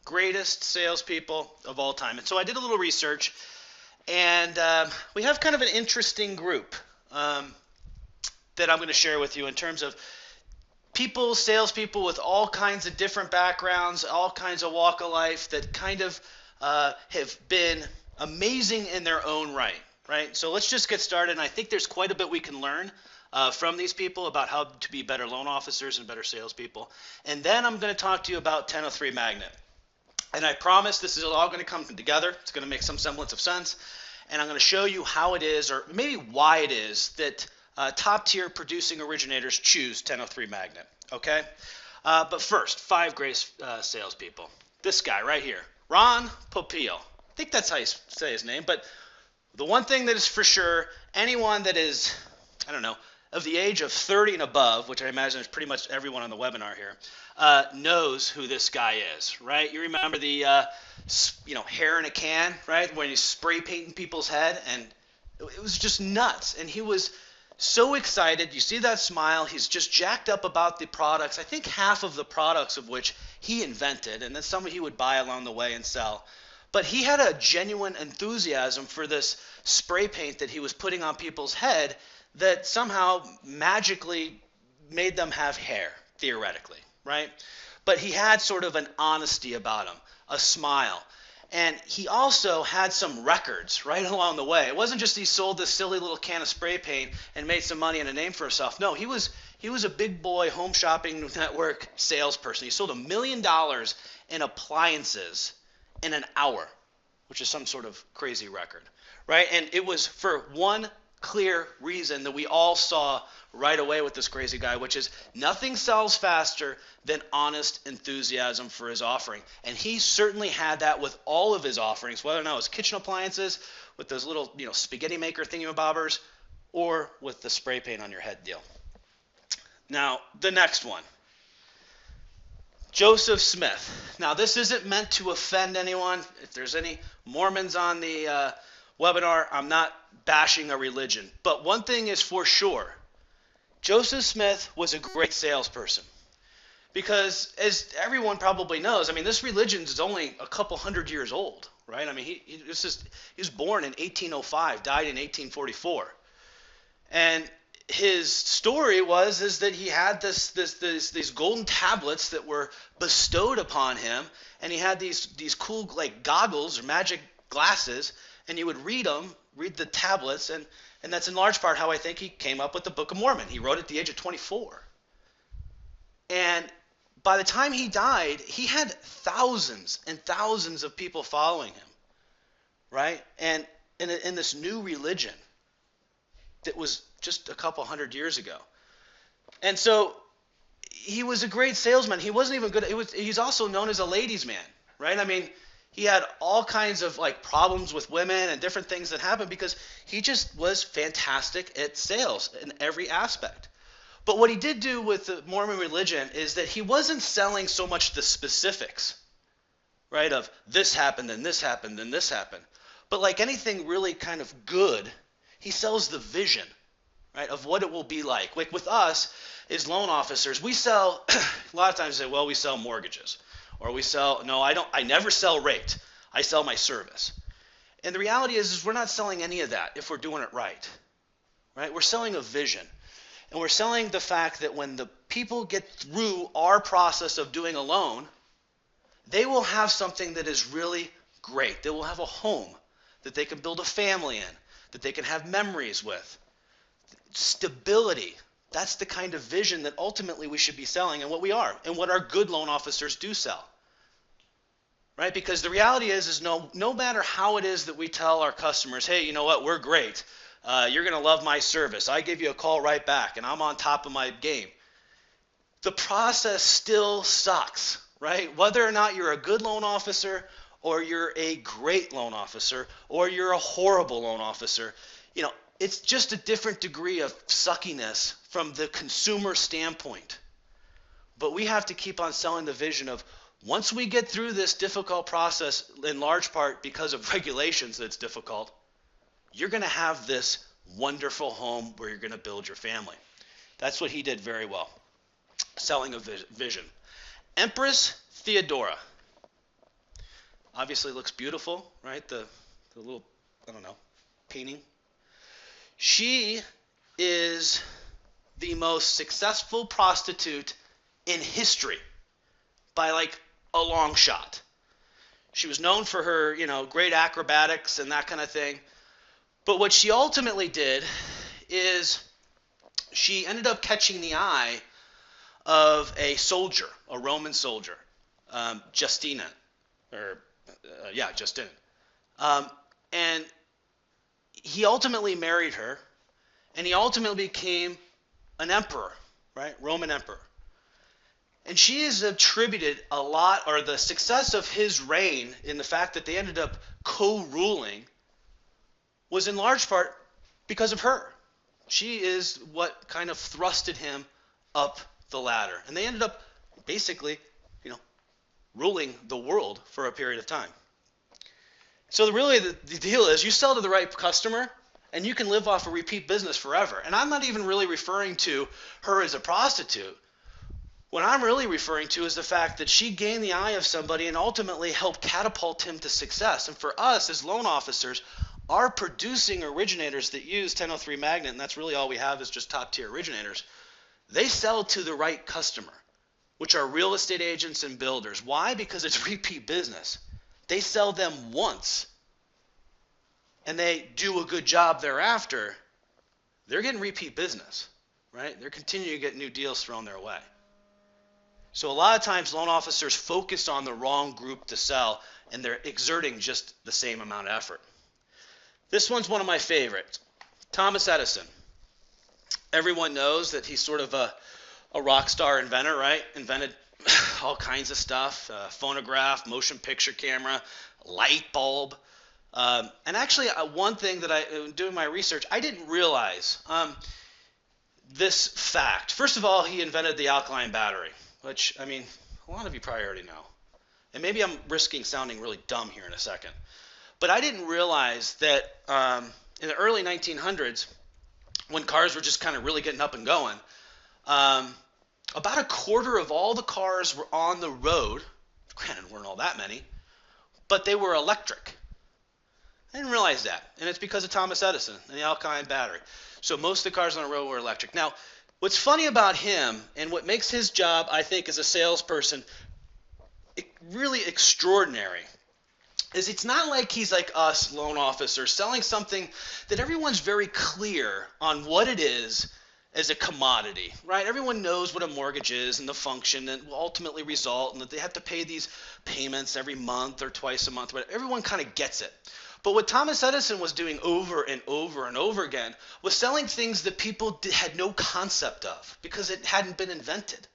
greatest salespeople of all time. And so I did a little research, and we have kind of an interesting group that I'm going to share with you in terms of people, salespeople with all kinds of different backgrounds, all kinds of walk of life that kind of have been amazing in their own right, right? So let's just get started. And I think there's quite a bit we can learn from these people about how to be better loan officers and better salespeople. And then I'm going to talk to you about 1003 Magnet. And I promise this is all going to come together. It's going to make some semblance of sense. And I'm going to show you how it is, or maybe why it is, that top-tier producing originators choose 1003 Magnet, okay? But first, 5 great salespeople. This guy right here, Ron Pople. I think that's how you say his name. But the one thing that is for sure, anyone that is, I don't know, of the age of 30 and above, which I imagine is pretty much everyone on the webinar here, knows who this guy is, right? You remember the, hair in a can, right? When he's spray painting people's head, and it was just nuts. And he was so excited. You see that smile. He's just jacked up about the products. I think half of the products of which he invented, and then some he would buy along the way and sell. But he had a genuine enthusiasm for this spray paint that he was putting on people's head that somehow magically made them have hair, theoretically, right? But he had sort of an honesty about him, a smile. And he also had some records right along the way. It wasn't just he sold this silly little can of spray paint and made some money and a name for himself. No, he was a big boy home shopping network salesperson. He sold $1 million in appliances in an hour, which is some sort of crazy record, right? And it was for one clear reason that we all saw right away with this crazy guy, which is nothing sells faster than honest enthusiasm for his offering. And he certainly had that with all of his offerings, whether or not it was kitchen appliances, with those little, spaghetti maker thingamabobbers, or with the spray paint on your head deal. Now, the next one, Joseph Smith. Now, this isn't meant to offend anyone. If there's any Mormons on the webinar, I'm not bashing a religion. But one thing is for sure, Joseph Smith was a great salesperson. Because as everyone probably knows, this religion is only a couple hundred years old, right? He was born in 1805, died in 1844. And his story is that he had these golden tablets that were bestowed upon him, and he had these cool like goggles or magic glasses, and he would read the tablets, and that's in large part how I think he came up with the Book of Mormon. He wrote it at the age of 24. And by the time he died, he had thousands and thousands of people following him, right? And in this new religion that was just a couple hundred years ago. And so he was a great salesman. He wasn't even good. He's also known as a ladies' man, right? He had all kinds of problems with women and different things that happened because he just was fantastic at sales in every aspect. But what he did do with the Mormon religion is that he wasn't selling so much the specifics, right, of this happened and this happened and this happened. But like anything really kind of good, he sells the vision, right, of what it will be like. Like with us as loan officers, we sell, a lot of times say, well, we sell mortgages. Or we sell, no, I never sell rate. I sell my service. And the reality is we're not selling any of that if we're doing it right. Right? We're selling a vision. And we're selling the fact that when the people get through our process of doing a loan, they will have something that is really great. They will have a home that they can build a family in, that they can have memories with. Stability. That's the kind of vision that ultimately we should be selling, and what we are, and what our good loan officers do sell. Right? Because the reality is no matter how it is that we tell our customers, hey, you know what, we're great. You're going to love my service. I give you a call right back, and I'm on top of my game. The process still sucks, right? Whether or not you're a good loan officer, or you're a great loan officer, or you're a horrible loan officer, it's just a different degree of suckiness from the consumer standpoint. But we have to keep on selling the vision of once we get through this difficult process, in large part because of regulations that's difficult, you're going to have this wonderful home where you're going to build your family. That's what he did very well, selling a vision. Empress Theodora. Obviously looks beautiful, right? The little, I don't know, painting. She is the most successful prostitute in history by like a long shot. She was known for her, great acrobatics and that kind of thing. But what she ultimately did is she ended up catching the eye of a soldier, a Roman soldier, Justina, Justin. And he ultimately married her, and he ultimately became an emperor, right? Roman emperor. And she is attributed a lot, or the success of his reign in the fact that they ended up co-ruling was in large part because of her. She is what kind of thrusted him up the ladder. And they ended up basically, ruling the world for a period of time. So really the deal is you sell to the right customer and you can live off a repeat business forever. And I'm not even really referring to her as a prostitute. What I'm really referring to is the fact that she gained the eye of somebody and ultimately helped catapult him to success. And for us as loan officers, our producing originators that use 1003 Magnet, and that's really all we have is just top tier originators, they sell to the right customer, which are real estate agents and builders. Why? Because it's repeat business. They sell them once and they do a good job thereafter. They're getting repeat business, right? They're continuing to get new deals thrown their way. So a lot of times loan officers focus on the wrong group to sell and they're exerting just the same amount of effort. This one's one of my favorites. Thomas Edison. Everyone knows that he's sort of a rock star inventor, right? Invented all kinds of stuff, phonograph, motion picture camera, light bulb. And actually, one thing that doing my research, I didn't realize this fact. First of all, he invented the alkaline battery, which, a lot of you probably already know. And maybe I'm risking sounding really dumb here in a second. But I didn't realize that in the early 1900s, when cars were just kind of really getting up and going, about a quarter of all the cars were on the road. Granted, weren't all that many, but they were electric. I didn't realize that, and it's because of Thomas Edison and the alkaline battery. So most of the cars on the road were electric. Now, what's funny about him and what makes his job, I think, as a salesperson really extraordinary is it's not like he's like us loan officers selling something that everyone's very clear on what it is as a commodity, right? Everyone knows what a mortgage is and the function and will ultimately result and that they have to pay these payments every month or twice a month. But everyone kind of gets it. But what Thomas Edison was doing over and over and over again was selling things that people had no concept of because it hadn't been invented.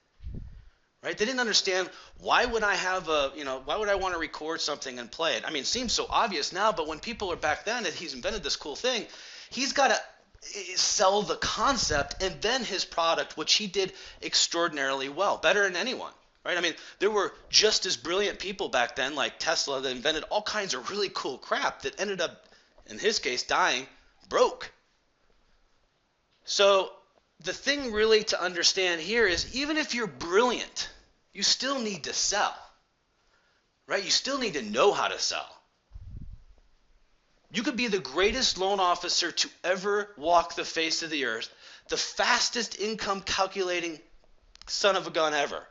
Right? They didn't understand why would I have why would I want to record something and play it? It seems so obvious now, but when people are back then that he's invented this cool thing, he's got to sell the concept and then his product, which he did extraordinarily well, better than anyone. Right? There were just as brilliant people back then, like Tesla, that invented all kinds of really cool crap that ended up, in his case, dying broke. So the thing really to understand here is even if you're brilliant, you still need to sell, right? You still need to know how to sell. You could be the greatest loan officer to ever walk the face of the earth, the fastest income calculating son of a gun ever.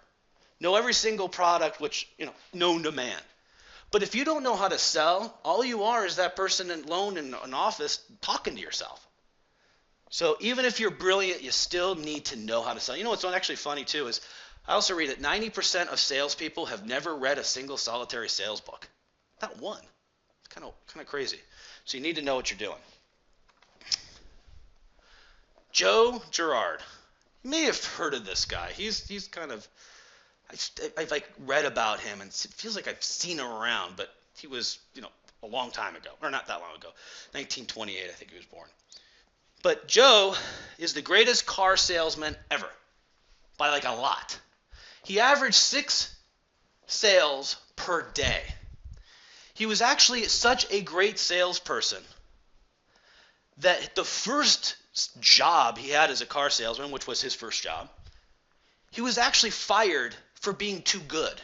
Know every single product which, known to man. But if you don't know how to sell, all you are is that person alone in an office talking to yourself. So even if you're brilliant, you still need to know how to sell. What's actually funny too is I also read that 90% of salespeople have never read a single solitary sales book. Not one. It's kind of crazy. So you need to know what you're doing. Gerard. You may have heard of this guy. He's kind of I've read about him and it feels like I've seen him around, but he was a long time ago, or not that long ago, 1928 I think he was born. But Joe is the greatest car salesman ever, by a lot. He averaged 6 sales per day. He was actually such a great salesperson that the first job he had as a car salesman, which was his first job, he was actually fired for being too good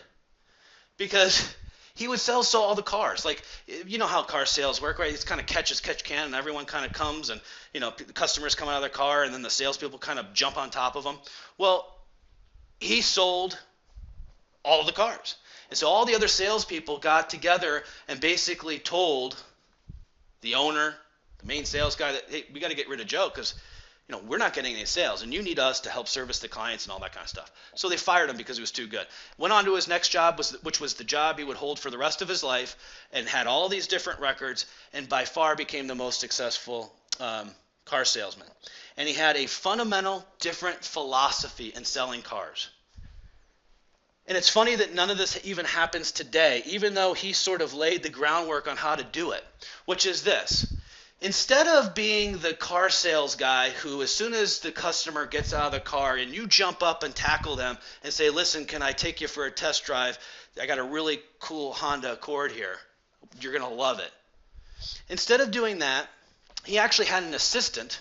because he would sell all the cars. Like, you know how car sales work, right? It's kind of catch as catch can, and everyone kind of comes, and the customers come out of their car, and then the salespeople kind of jump on top of them. Well, he sold all of the cars, and so all the other salespeople got together and basically told the owner, the main sales guy, that, hey, we got to get rid of Joe because we're not getting any sales, and you need us to help service the clients and all that kind of stuff. So they fired him because he was too good. Went on to his next job, which was the job he would hold for the rest of his life, and had all these different records, and by far became the most successful car salesman. And he had a fundamental different philosophy in selling cars. And it's funny that none of this even happens today, even though he sort of laid the groundwork on how to do it, which is this. Instead of being the car sales guy who, as soon as the customer gets out of the car and you jump up and tackle them and say, listen, can I take you for a test drive? I got a really cool Honda Accord here. You're going to love it. Instead of doing that, he actually had an assistant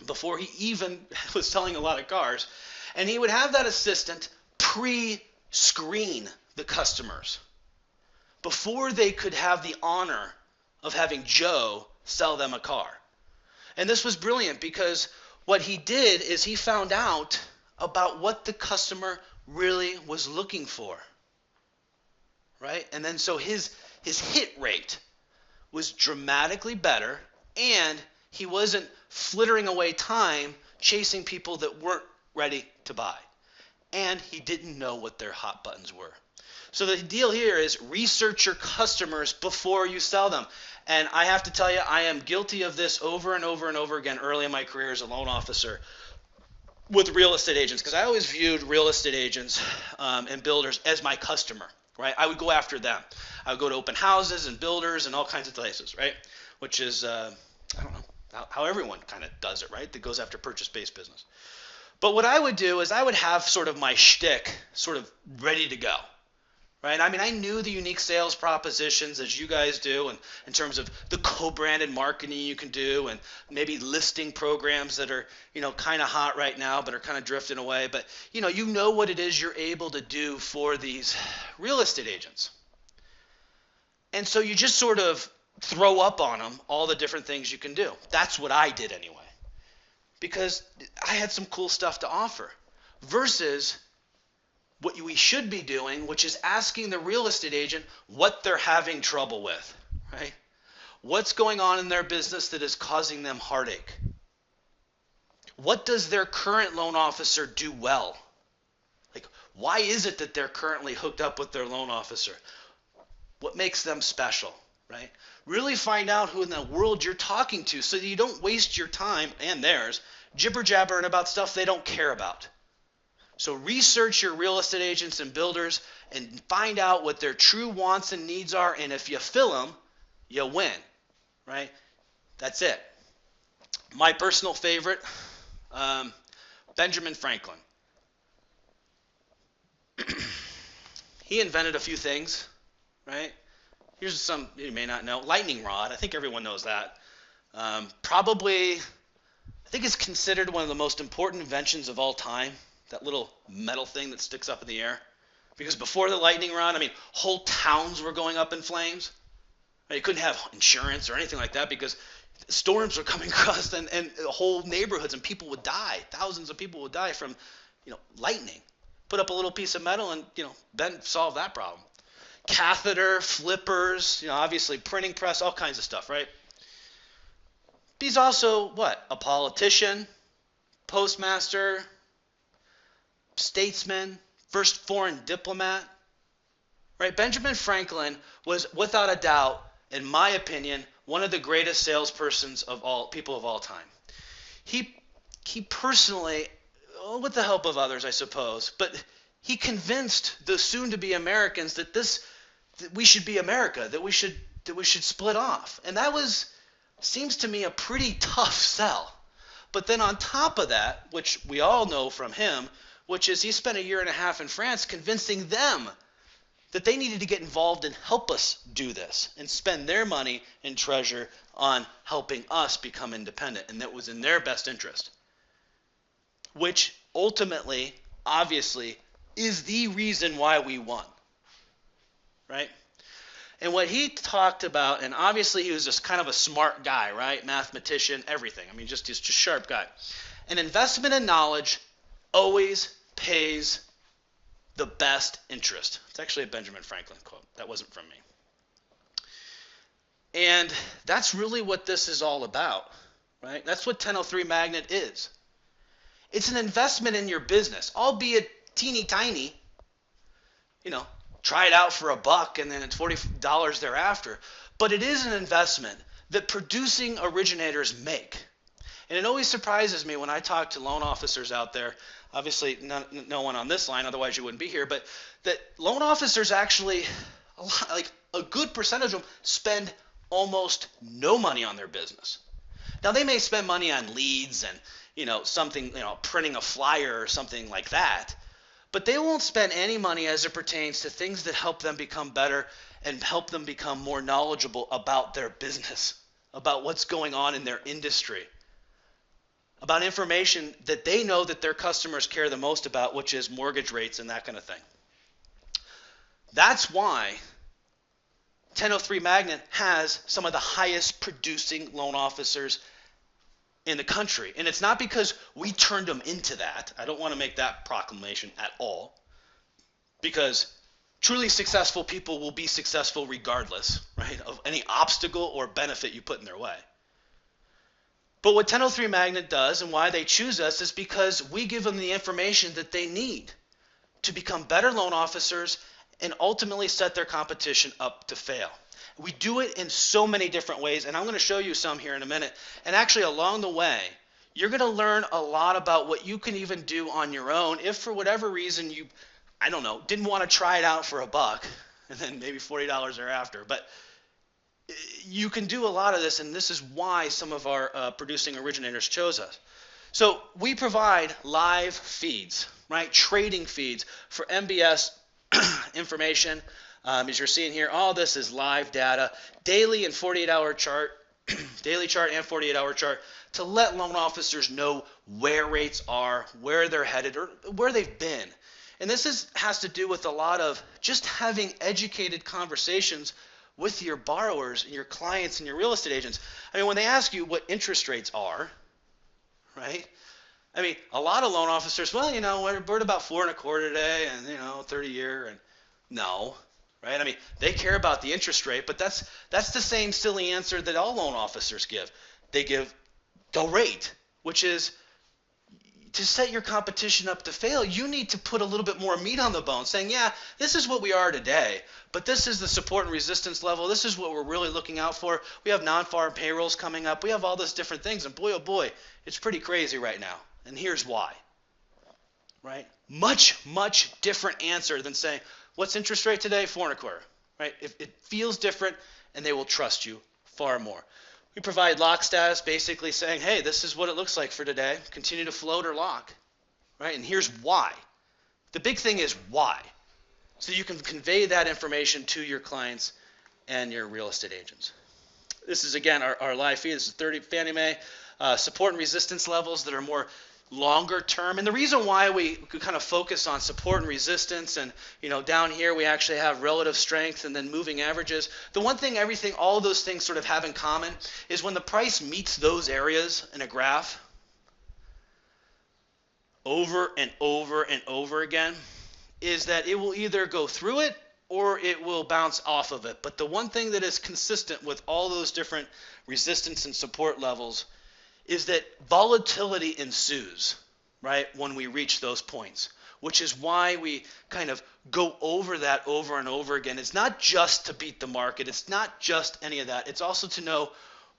before he even was selling a lot of cars. And he would have that assistant pre-screen the customers before they could have the honor of having Joe sell them a car. And this was brilliant because what he did is he found out about what the customer really was looking for, right? And then so his hit rate was dramatically better, and he wasn't flittering away time chasing people that weren't ready to buy. And he didn't know what their hot buttons were. So the deal here is research your customers before you sell them. And I have to tell you, I am guilty of this over and over and over again early in my career as a loan officer with real estate agents, because I always viewed real estate agents and builders as my customer, right? I would go after them. I would go to open houses and builders and all kinds of places, right? Which is, I don't know, how everyone kind of does it, right? That goes after purchase-based business. But what I would do is I would have sort of my shtick sort of ready to go. Right? I mean, I knew the unique sales propositions as you guys do, and in terms of the co-branded marketing you can do, and maybe listing programs that are, kind of hot right now, but are kind of drifting away. But, you know what it is you're able to do for these real estate agents. And so you just sort of throw up on them all the different things you can do. That's what I did anyway, because I had some cool stuff to offer versus what we should be doing, which is asking the real estate agent what they're having trouble with, right? What's going on in their business that is causing them heartache? What does their current loan officer do well? Like, why is it that they're currently hooked up with their loan officer? What makes them special, right? Really find out who in the world you're talking to so that you don't waste your time and theirs jibber-jabbering about stuff they don't care about. So research your real estate agents and builders and find out what their true wants and needs are, and if you fill them, you win, right? That's it. My personal favorite, Benjamin Franklin. He invented a few things, right? Here's some you may not know. Lightning rod. I think everyone knows that. Probably, I think it's considered one of the most important inventions of all time. That little metal thing that sticks up in the air. Because before the lightning rod, whole towns were going up in flames. You couldn't have insurance or anything like that because storms were coming across and whole neighborhoods, and people would die. Thousands of people would die from, lightning. Put up a little piece of metal and, Ben solved that problem. Catheter, flippers, obviously printing press, all kinds of stuff, right? He's also what? A politician, postmaster, statesman, first foreign diplomat, right? Benjamin Franklin was, without a doubt, in my opinion, one of the greatest salespersons of all people of all time. He personally, with the help of others, I suppose, but he convinced the soon-to-be Americans that we should be America, that we should split off, and that seems to me a pretty tough sell. But then on top of that, which we all know from him, which is he spent 1.5 years in France convincing them that they needed to get involved and help us do this and spend their money and treasure on helping us become independent, and that was in their best interest, which ultimately, obviously, is the reason why we won, right? And what he talked about, and obviously he was just kind of a smart guy, right? Mathematician, everything. I mean, just a sharp guy. An investment in knowledge always pays the best interest. It's actually a Benjamin Franklin quote. That wasn't from me. And that's really what this is all about, right? That's what 1003 Magnet is. It's an investment in your business, albeit teeny tiny. Try it out for $1 and then it's $40 thereafter. But it is an investment that producing originators make. And it always surprises me when I talk to loan officers out there. Obviously, no one on this line, otherwise you wouldn't be here. But that loan officers actually, a good percentage of them, spend almost no money on their business. Now they may spend money on leads and something, printing a flyer or something like that. But they won't spend any money as it pertains to things that help them become better and help them become more knowledgeable about their business, about what's going on in their industry, about information that they know that their customers care the most about, which is mortgage rates and that kind of thing. That's why 1003 Magnet has some of the highest producing loan officers in the country. And it's not because we turned them into that. I don't want to make that proclamation at all. Because truly successful people will be successful regardless, right, of any obstacle or benefit you put in their way. But what 1003 Magnet does and why they choose us is because we give them the information that they need to become better loan officers and ultimately set their competition up to fail. We do it in so many different ways, and I'm going to show you some here in a minute. And actually, along the way, you're going to learn a lot about what you can even do on your own if for whatever reason you, didn't want to try it out for $1 and then maybe $40 thereafter. But you can do a lot of this, and this is why some of our producing originators chose us. So we provide live feeds, right, trading feeds for MBS information. As you're seeing here, all this is live data, daily and 48-hour chart, daily chart and 48-hour chart, to let loan officers know where rates are, where they're headed, or where they've been. And this has to do with a lot of just having educated conversations with your borrowers and your clients and your real estate agents. I mean, when they ask you what interest rates are, right? I mean, a lot of loan officers, we're at about 4.25 today, and 30-year, and no. Right? I mean, they care about the interest rate, but that's the same silly answer that all loan officers give. They give the rate, which is to set your competition up to fail, you need to put a little bit more meat on the bone, saying, yeah, this is what we are today, but this is the support and resistance level. This is what we're really looking out for. We have non-farm payrolls coming up. We have all these different things, and boy, oh boy, it's pretty crazy right now, and here's why. Right? Much, much different answer than saying, what's interest rate today? 4.25, right? It feels different, and they will trust you far more. We provide lock status, basically saying, hey, this is what it looks like for today. Continue to float or lock, right? And here's why. The big thing is why. So you can convey that information to your clients and your real estate agents. This is, again, our live feed. This is 30 Fannie Mae support and resistance levels that are more longer term. And the reason why we kind of focus on support and resistance, and down here we actually have relative strength and then moving averages. The one thing all of those things sort of have in common is when the price meets those areas in a graph over and over and over again, is that it will either go through it or it will bounce off of it. But the one thing that is consistent with all those different resistance and support levels is that volatility ensues, right, when we reach those points, which is why we kind of go over that over and over again. It's not just to beat the market. It's not just any of that. It's also to know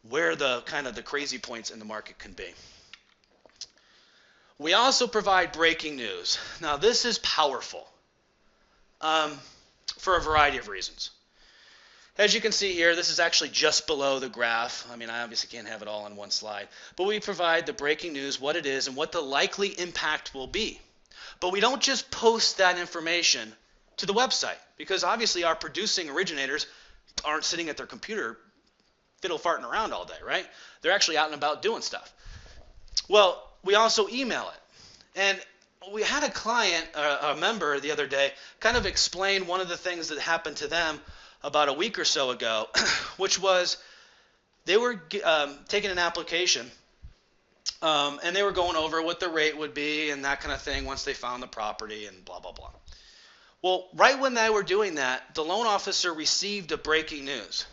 where the kind of the crazy points in the market can be. We also provide breaking news. Now, this is powerful for a variety of reasons. As you can see here, this is actually just below the graph. I mean, I obviously can't have it all on one slide. But we provide the breaking news, what it is, and what the likely impact will be. But we don't just post that information to the website, because obviously our producing originators aren't sitting at their computer fiddle-farting around all day, right? They're actually out and about doing stuff. Well, we also email it. And we had a client, a member the other day, kind of explain one of the things that happened to them about a week or so ago, which was they were taking an application and they were going over what the rate would be and that kind of thing once they found the property and blah, blah, blah. Well, right when they were doing that, the loan officer received a breaking news,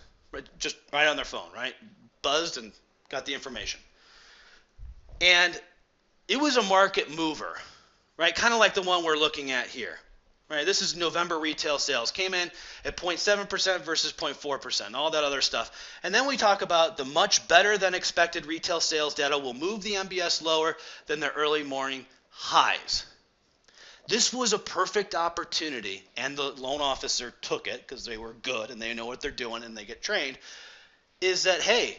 just right on their phone, right? Buzzed and got the information. And it was a market mover, right? Kind of like the one we're looking at here, right? This is November retail sales. Came in at 0.7% versus 0.4%, all that other stuff. And then we talk about the much better than expected retail sales data will move the MBS lower than the early morning highs. This was a perfect opportunity, and the loan officer took it because they were good and they know what they're doing and they get trained, is that, hey,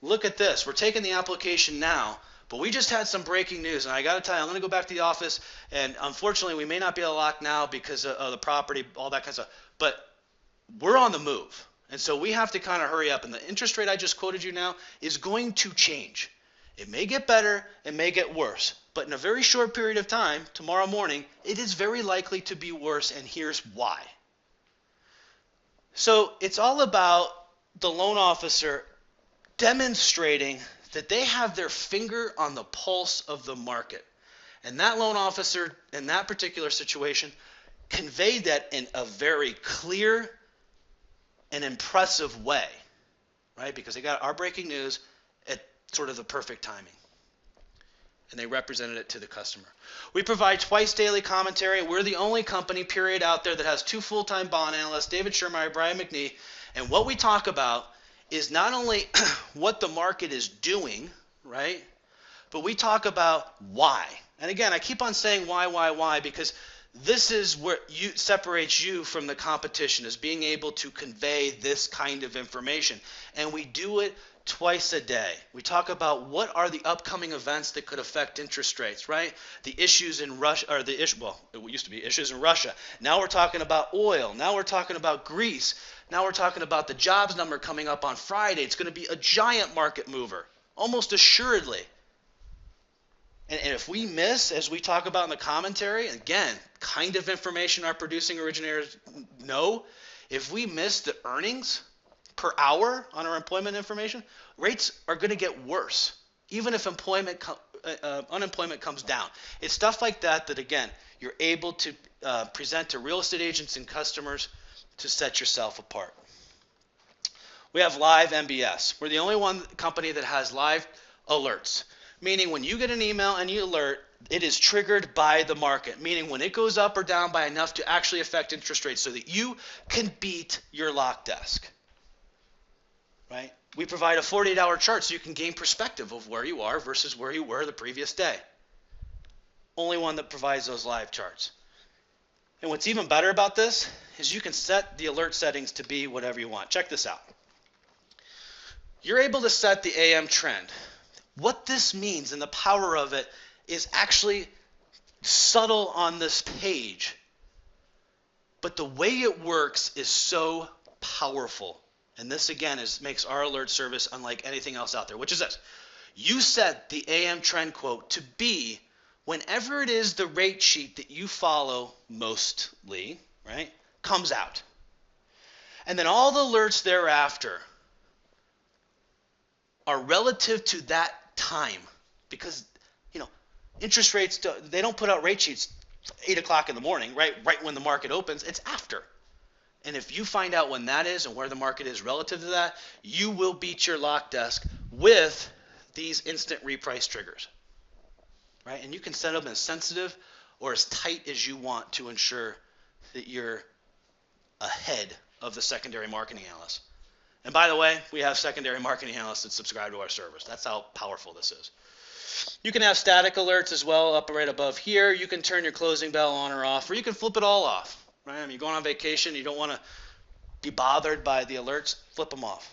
look at this. We're taking the application now, but we just had some breaking news, and I got to tell you, I'm going to go back to the office, and unfortunately, we may not be able to lock now because of the property, all that kind of stuff, but we're on the move, and so we have to kind of hurry up, and the interest rate I just quoted you now is going to change. It may get better, it may get worse, but in a very short period of time, tomorrow morning, it is very likely to be worse, and here's why. So it's all about the loan officer demonstrating that they have their finger on the pulse of the market. And that loan officer in that particular situation conveyed that in a very clear and impressive way, right? Because they got our breaking news at sort of the perfect timing. And they represented it to the customer. We provide twice daily commentary. We're the only company, period, out there that has 2 full-time bond analysts, David Shermeyer, Brian McNee. And what we talk about is not only what the market is doing, right? But we talk about why. And again, I keep on saying why, because this is where separates you from the competition, is being able to convey this kind of information. And we do it twice a day. We talk about what are the upcoming events that could affect interest rates, right? The issues in Russia, or it used to be issues in Russia. Now we're talking about oil. Now we're talking about Greece. Now we're talking about the jobs number coming up on Friday. It's going to be a giant market mover, almost assuredly. And if we miss, as we talk about in the commentary, again, kind of information our producing originators know, if we miss the earnings per hour on our employment information, rates are going to get worse, even if unemployment comes down. It's stuff like that that, again, you're able to present to real estate agents and customers to set yourself apart. We have live MBS. We're the only company that has live alerts, meaning when you get an email and you alert, it is triggered by the market, meaning when it goes up or down by enough to actually affect interest rates so that you can beat your lock desk. Right? We provide a 48-hour chart so you can gain perspective of where you are versus where you were the previous day. Only one that provides those live charts. And what's even better about this is you can set the alert settings to be whatever you want. Check this out. You're able to set the AM trend. What this means and the power of it is actually subtle on this page. But the way it works is so powerful. And this, again, makes our alert service unlike anything else out there, which is this. You set the AM trend quote to be whenever it is the rate sheet that you follow mostly, right, comes out. And then all the alerts thereafter are relative to that time because, interest rates, they don't put out rate sheets 8 o'clock in the morning, right when the market opens. It's after. And if you find out when that is and where the market is relative to that, you will beat your lock desk with these instant reprice triggers. Right? And you can set them as sensitive or as tight as you want to ensure that you're ahead of the secondary marketing analysts. And by the way, we have secondary marketing analysts that subscribe to our service. That's how powerful this is. You can have static alerts as well up right above here. You can turn your closing bell on or off, or you can flip it all off. Right? I mean, you're going on vacation, you don't want to be bothered by the alerts, flip them off.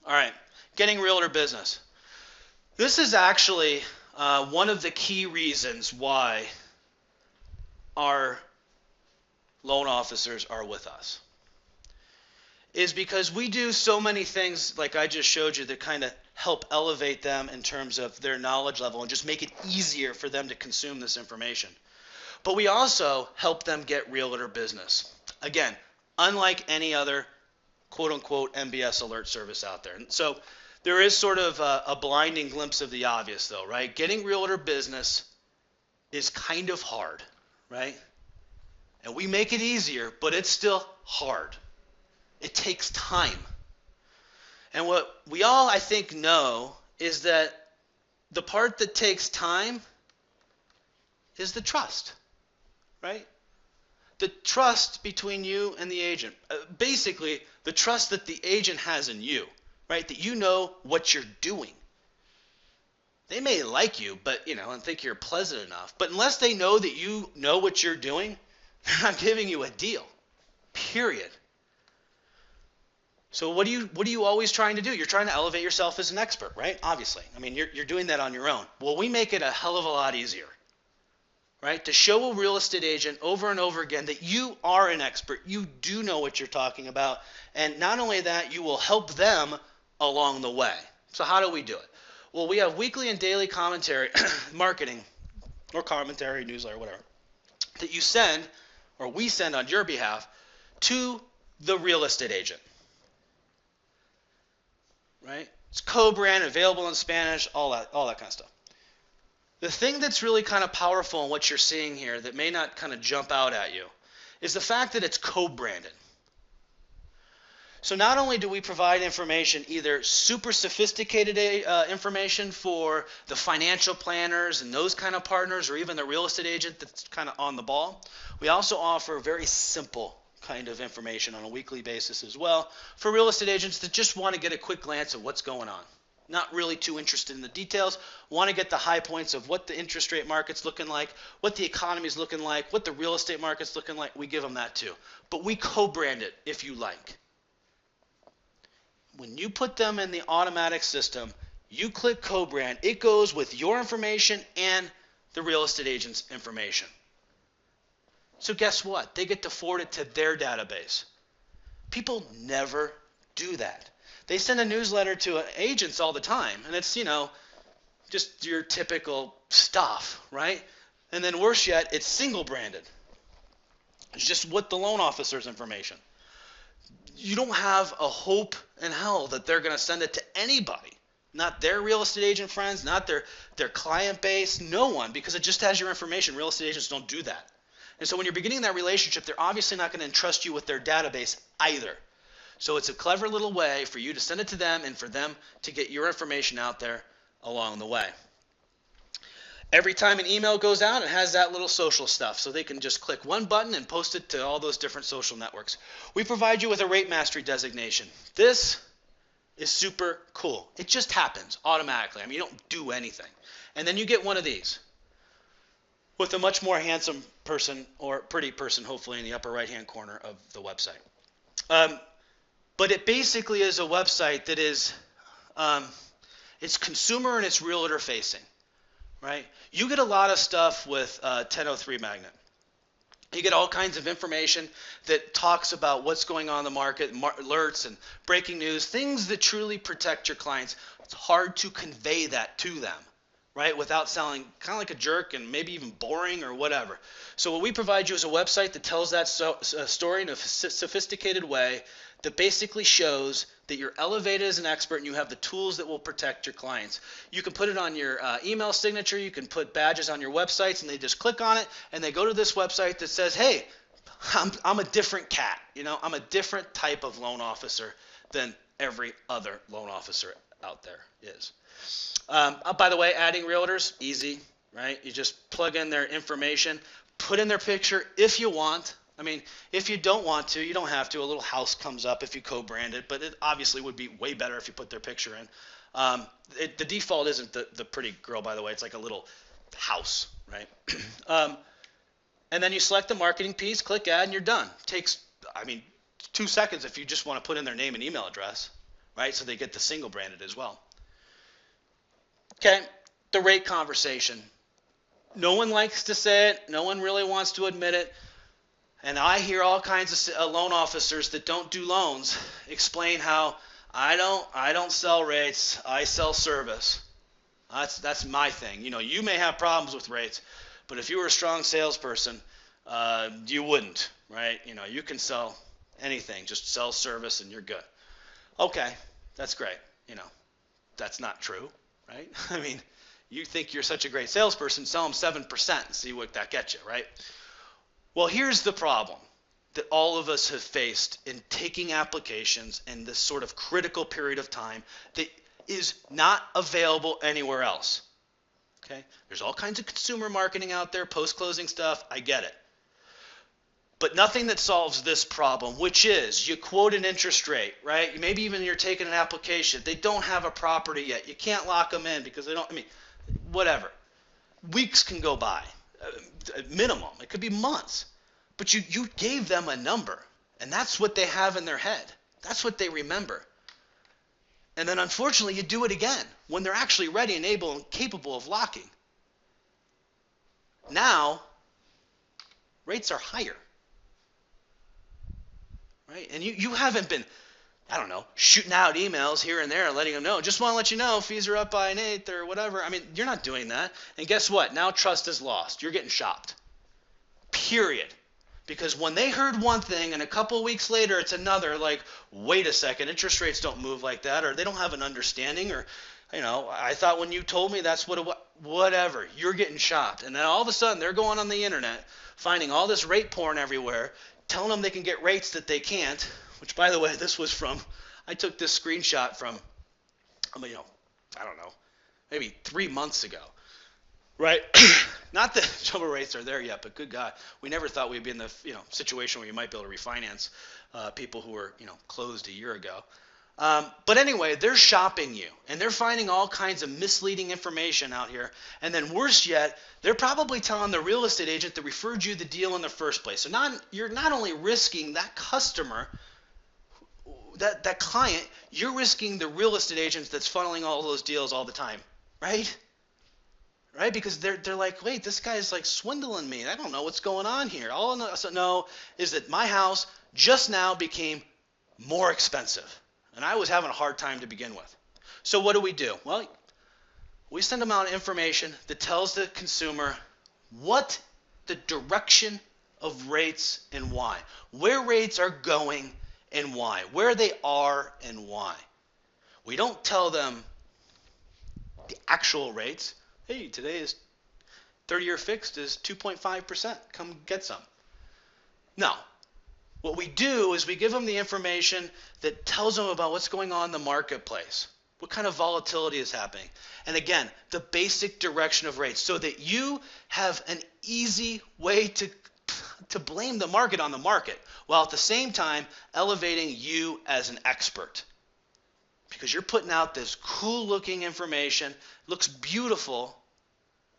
All right, getting realtor business. This is actually one of the key reasons why our loan officers are with us. Is because we do so many things like I just showed you that kind of help elevate them in terms of their knowledge level and just make it easier for them to consume this information. But we also help them get realtor business. Again, unlike any other quote-unquote MBS alert service out there. And so there is sort of a blinding glimpse of the obvious, though, right? Getting realtor business is kind of hard, right? And we make it easier, but it's still hard. It takes time. And what we all, I think, know is that the part that takes time is the trust, right? The trust between you and the agent. Basically, the trust that the agent has in you, right? That you know what you're doing. They may like you, but and think you're pleasant enough. But unless they know that you know what you're doing, they're not giving you a deal. Period. So what are you always trying to do? You're trying to elevate yourself as an expert, right? Obviously. I mean, you're doing that on your own. Well, we make it a hell of a lot easier, right? To show a real estate agent over and over again that you are an expert. You do know what you're talking about. And not only that, you will help them along the way. So how do we do it? Well, we have weekly and daily commentary, marketing, or commentary, newsletter, whatever, that you send, or we send on your behalf, to the real estate agent. Right? It's co-brand, available in Spanish, all that kind of stuff. The thing that's really kind of powerful in what you're seeing here that may not kind of jump out at you is the fact that it's co-branded. So not only do we provide information, either super sophisticated information for the financial planners and those kind of partners, or even the real estate agent that's kind of on the ball, we also offer very simple kind of information on a weekly basis as well for real estate agents that just want to get a quick glance of what's going on. Not really too interested in the details, want to get the high points of what the interest rate market's looking like, what the economy's looking like, what the real estate market's looking like. We give them that too. But we co-brand it if you like. When you put them in the automatic system, you click co-brand, it goes with your information and the real estate agent's information. So guess what? They get to forward it to their database. People never do that. They send a newsletter to agents all the time, and it's, just your typical stuff, right? And then worse yet, it's single branded. It's just with the loan officer's information. You don't have a hope in hell that they're going to send it to anybody. Not their real estate agent friends, not their client base, no one, because it just has your information. Real estate agents don't do that. And so when you're beginning that relationship, they're obviously not going to entrust you with their database either. So it's a clever little way for you to send it to them and for them to get your information out there along the way. Every time an email goes out, it has that little social stuff, so they can just click one button and post it to all those different social networks. We provide you with a rate mastery designation. This is super cool. It just happens automatically. I mean, you don't do anything. And then you get one of these with a much more handsome person, or pretty person, hopefully, in the upper right-hand corner of the website. But it basically is a website that is, it's consumer and it's realtor facing, right? You get a lot of stuff with 1003 Magnet. You get all kinds of information that talks about what's going on in the market, alerts and breaking news, things that truly protect your clients. It's hard to convey that to them, right, without sounding kind of like a jerk and maybe even boring or whatever. So what we provide you is a website that tells that story in a sophisticated way that basically shows that you're elevated as an expert and you have the tools that will protect your clients. You can put it on your email signature. You can put badges on your websites, and they just click on it, and they go to this website that says, hey, I'm a different cat. I'm a different type of loan officer than every other loan officer out there is. By the way, adding realtors, easy, right? You just plug in their information, put in their picture if you want. I mean, if you don't want to, you don't have to. A little house comes up if you co-brand it, but it obviously would be way better if you put their picture in. The default isn't the pretty girl, by the way. It's like a little house, right? And then you select the marketing piece, click add, and you're done. Takes, 2 seconds if you just want to put in their name and email address, right? So they get the single branded as well. Okay, the rate conversation. No one likes to say it. No one really wants to admit it. And I hear all kinds of loan officers that don't do loans explain how I don't sell rates, I sell service. That's my thing. You may have problems with rates, but if you were a strong salesperson, you wouldn't, right? You can sell anything. Just sell service and you're good. Okay, that's great. That's not true, right? I mean, you think you're such a great salesperson, sell them 7% and see what that gets you, right? Well, here's the problem that all of us have faced in taking applications in this sort of critical period of time that is not available anywhere else. Okay? There's all kinds of consumer marketing out there, post-closing stuff, I get it. But nothing that solves this problem, which is you quote an interest rate, right? Maybe even you're taking an application. They don't have a property yet. You can't lock them in because they don't, whatever. Weeks can go by, minimum. It could be months. But you gave them a number, and that's what they have in their head. That's what they remember. And then unfortunately, you do it again when they're actually ready and able and capable of locking. Now, rates are higher. Right? And you haven't been, shooting out emails here and there and letting them know. Just want to let you know fees are up by an eighth or whatever. You're not doing that. And guess what? Now trust is lost. You're getting shopped. Period. Because when they heard one thing and a couple of weeks later it's another, like, wait a second, interest rates don't move like that, or they don't have an understanding, or, I thought when you told me that's what it was. Whatever. You're getting shopped. And then all of a sudden they're going on the internet, finding all this rate porn everywhere, telling them they can get rates that they can't, which, by the way, I took this screenshot from, maybe 3 months ago, right? Not that jumbo rates are there yet, but good God, we never thought we'd be in the, situation where you might be able to refinance people who were, closed a year ago. But anyway, they're shopping you, and they're finding all kinds of misleading information out here. And then worse yet, they're probably telling the real estate agent that referred you the deal in the first place. So you're not only risking that customer, that client, you're risking the real estate agent that's funneling all those deals all the time, right? Right? Because they're like, wait, this guy's like swindling me. I don't know what's going on here. All I know is that my house just now became more expensive. And I was having a hard time to begin with. So what do? Well, we send them out information that tells the consumer what the direction of rates and why. Where rates are going and why. Where they are and why. We don't tell them the actual rates. Hey, today is 30-year fixed is 2.5%. Come get some. No. What we do is we give them the information that tells them about what's going on in the marketplace, what kind of volatility is happening, and again, the basic direction of rates so that you have an easy way to blame the market on the market while at the same time elevating you as an expert. Because you're putting out this cool-looking information, looks beautiful,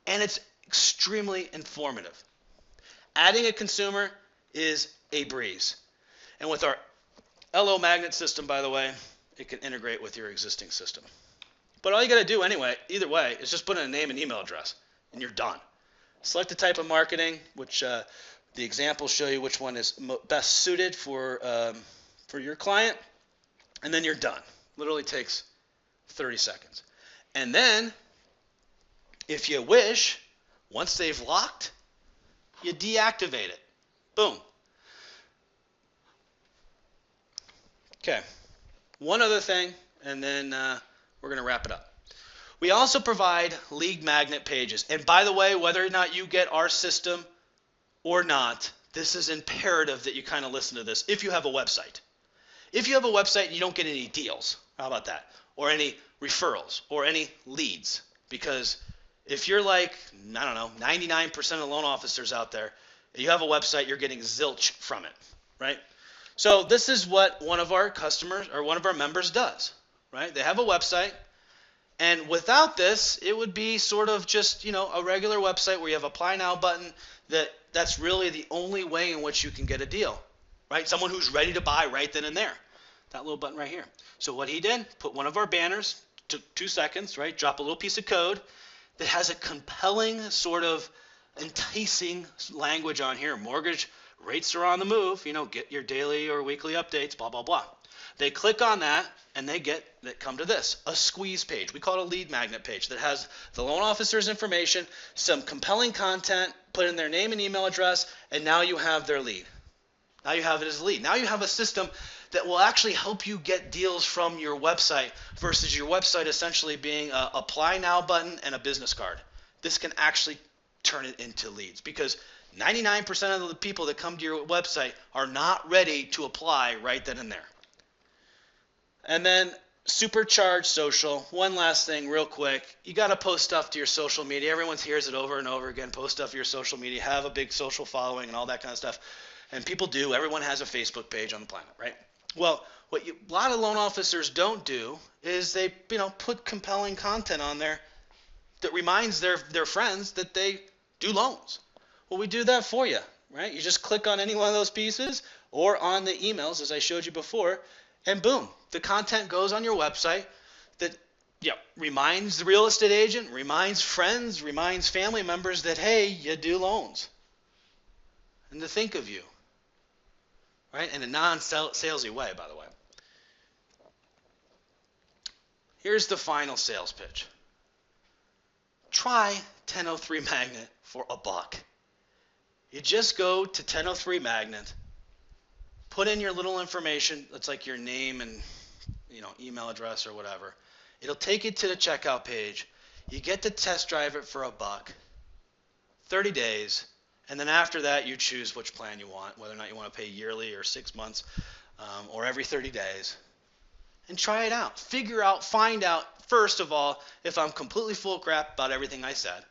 and it's extremely informative. Adding a consumer is a breeze. And with our LO magnet system, by the way, it can integrate with your existing system. But all you got to do anyway, either way, is just put in a name and email address, and you're done. Select the type of marketing, which the examples show you which one is best suited for your client, and then you're done. Literally takes 30 seconds. And then, if you wish, once they've locked, you deactivate it. Boom. Okay, one other thing, and then we're going to wrap it up. We also provide lead magnet pages. And by the way, whether or not you get our system or not, this is imperative that you kind of listen to this if you have a website. If you have a website and you don't get any deals, how about that? Or any referrals or any leads. Because if you're like, 99% of the loan officers out there, you have a website, you're getting zilch from it, right? So this is what one of our customers or one of our members does, right? They have a website, and without this, it would be sort of just, a regular website where you have apply now button that's really the only way in which you can get a deal, right? Someone who's ready to buy right then and there. That little button right here. So what he did, put one of our banners, took 2 seconds, right? Drop a little piece of code that has a compelling sort of enticing language on here. Mortgage rates are on the move, get your daily or weekly updates, blah, blah, blah. They click on that and they come to this, a squeeze page. We call it a lead magnet page that has the loan officer's information, some compelling content, put in their name and email address, and now you have their lead. Now you have it as a lead. Now you have a system that will actually help you get deals from your website versus your website essentially being a apply now button and a business card. This can actually turn it into leads because 99% of the people that come to your website are not ready to apply right then and there. And then supercharged social. One last thing real quick. You got to post stuff to your social media. Everyone hears it over and over again. Post stuff to your social media. Have a big social following and all that kind of stuff. And people do. Everyone has a Facebook page on the planet, right? Well, what a lot of loan officers don't do is they, put compelling content on there that reminds their friends that they do loans. Well, we do that for you, right? You just click on any one of those pieces or on the emails, as I showed you before, and boom, the content goes on your website that reminds the real estate agent, reminds friends, reminds family members that, hey, you do loans. And to think of you, right? In a non-salesy way, by the way. Here's the final sales pitch. Try 1003 Magnet for $1. You just go to 1003 Magnet, put in your little information. It's like your name and email address or whatever. It'll take you to the checkout page. You get to test drive it for $1, 30 days, and then after that you choose which plan you want, whether or not you want to pay yearly or 6 months or every 30 days. And try it out. Find out, first of all, if I'm completely full of crap about everything I said.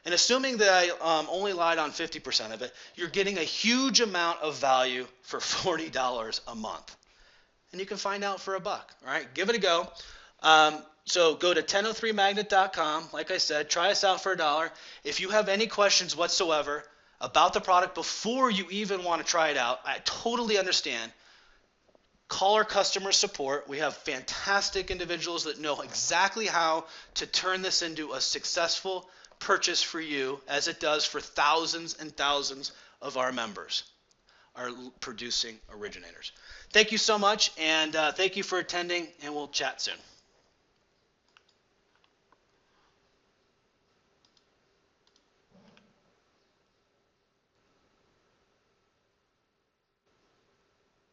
And assuming that I only lied on 50% of it, you're getting a huge amount of value for $40 a month. And you can find out for $1. All right, give it a go. So go to 1003magnet.com. Like I said, try us out for $1. If you have any questions whatsoever about the product before you even want to try it out, I totally understand. Call our customer support. We have fantastic individuals that know exactly how to turn this into a successful purchase for you, as it does for thousands and thousands of our members, our producing originators. Thank you so much, and thank you for attending, and we'll chat soon.